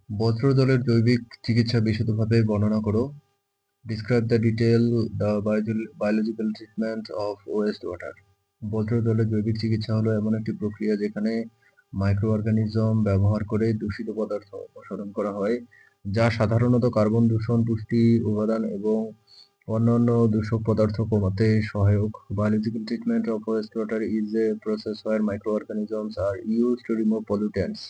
বজ্রদলের জৈবিক চিকিৎসা বিশদভাবে বর্ণনা করো। Describe the biological treatment of wastewater. বজ্রদলের জৈবিক চিকিৎসা হলো এমন একটি প্রক্রিয়া যেখানে মাইক্রো অর্গানিজম ব্যবহার করে দূষিত পদার্থ অপসারণ করা হয়, যা সাধারণত কার্বন দূষণ, পুষ্টি উপাদান এবং অন্যান্য দূষক পদার্থ কমাতে সহায়ক। Biological treatment of wastewater is a process where microorganisms are used to remove pollutants,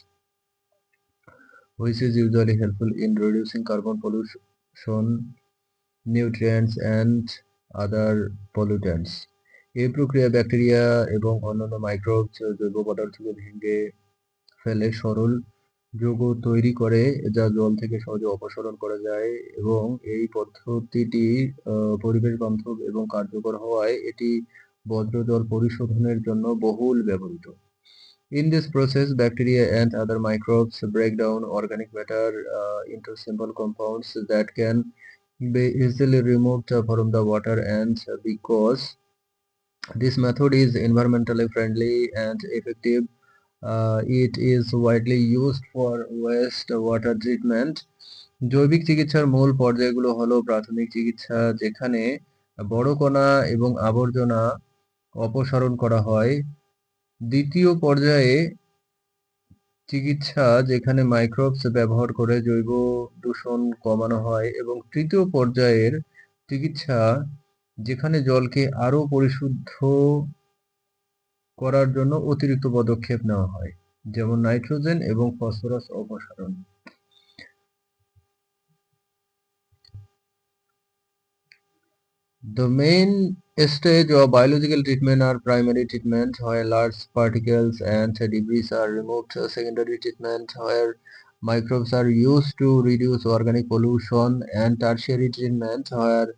which is usually helpful in reducing carbon pollution, nutrients and other pollutants. এই প্রক্রিয়া ব্যাকটেরিয়া এবং অন্যান্য মাইক্রোবস জৈব পদার্থকে ভেঙে ফেলে সরল যৌগ তৈরি করে, যা জল থেকে সহজে অপসারণ করা যায়, এবং এই পদ্ধতিটি পরিবেশ বান্ধব এবং কার্যকর হওয়ায় এটি বজ্রজল পরিশোধনের জন্য বহুল ব্যবহৃত। In this process, bacteria and other microbes break down organic matter into simple compounds that can be easily removed from the water, and because this method is environmentally friendly and effective, it is widely used for wastewater treatment. জৈবিক চিকিৎসার মূল পর্যায়গুলো হলো প্রাথমিক চিকিৎসা, যেখানে বড় কণা এবং আবর্জনা অপসারণ করা হয়। দ্বিতীয় পর্যায়ে চিকিৎসা, যেখানে মাইক্রোবস ব্যবহার করে জৈব দূষণ কমানো হয়, এবং তৃতীয় পর্যায়ের চিকিৎসা, যেখানে জলকে আরো পরিশুদ্ধ করার জন্য অতিরিক্ত পদক্ষেপ নেওয়া হয়, যেমন নাইট্রোজেন এবং ফসফরাস অপসারণ। The main stage of biological treatment are primary treatment, where large particles and debris are removed; secondary treatment, where microbes are used to reduce organic pollution; and tertiary treatment, where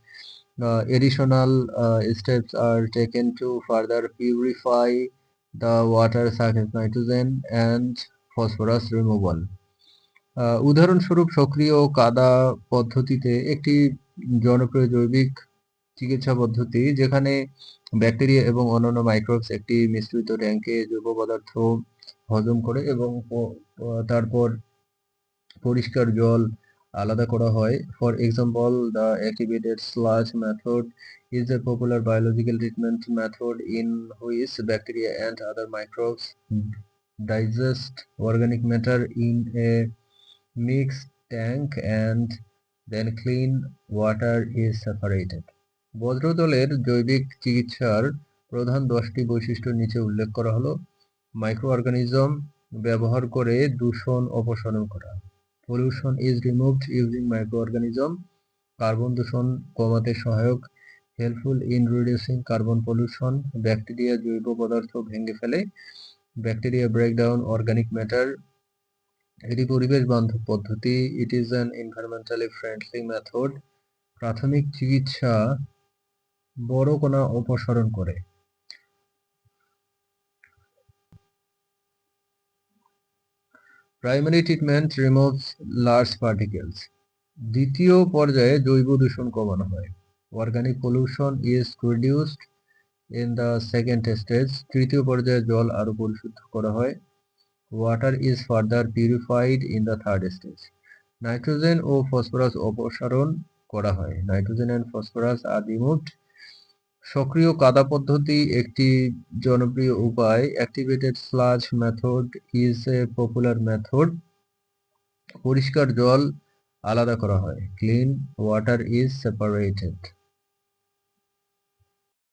additional steps are taken to further purify the water, such as nitrogen and phosphorus removal. উদাহরণস্বরূপ, সক্রিয় কাদা পদ্ধতিতে একটি জনপ্রিয় জৈবিক চিকিৎসা পদ্ধতি, যেখানে ব্যাকটেরিয়া এবং অন্যান্য মাইক্রোবস একটি মিশ্রিত ট্যাঙ্কে জৈব পদার্থ হজম করে এবং তারপর পরিষ্কার জল আলাদা করা হয়। For example, the activated sludge method is a popular biological treatment method in which bacteria and other microbes digest organic matter in a mixed tank and then clean water is separated. বজ্রদলের জৈবিক চিকিৎসার প্রধান 10টি বৈশিষ্ট্য নিচে উল্লেখ করা হলো। Micro organism ব্যবহার করে দূষণ অপসারণ করা। Pollution is removed using microorganism. Carbon দূষণ কমাতে সহায়ক, helpful in reducing carbon pollution. Bacteria জৈব পদার্থ ভেঙে ফেলে, bacteria break down organic matter. এটি পরিবেশ বান্ধব পদ্ধতি, it is an environmentally friendly method. প্রাথমিক চিকিৎসা বড় কণা অপসারণ করে। Primary treatment removes large particles. দ্বিতীয় পর্যায়ে জৈব দূষণ কমানো হয়। Organic pollution is reduced in the second stage. তৃতীয় পর্যায়ে জল আরো পরিশুদ্ধ করা হয়। Water is further purified in the third stage. Nitrogen ও ফসফরাস অপসারণ করা হয়। Nitrogen and phosphorus are removed. সক্রিয় কাদা পদ্ধতি একটি জনপ্রিয় উপায়। Activated sludge method is a popular method. পরিষ্কার জল আলাদা করা হয়। Clean water is separated.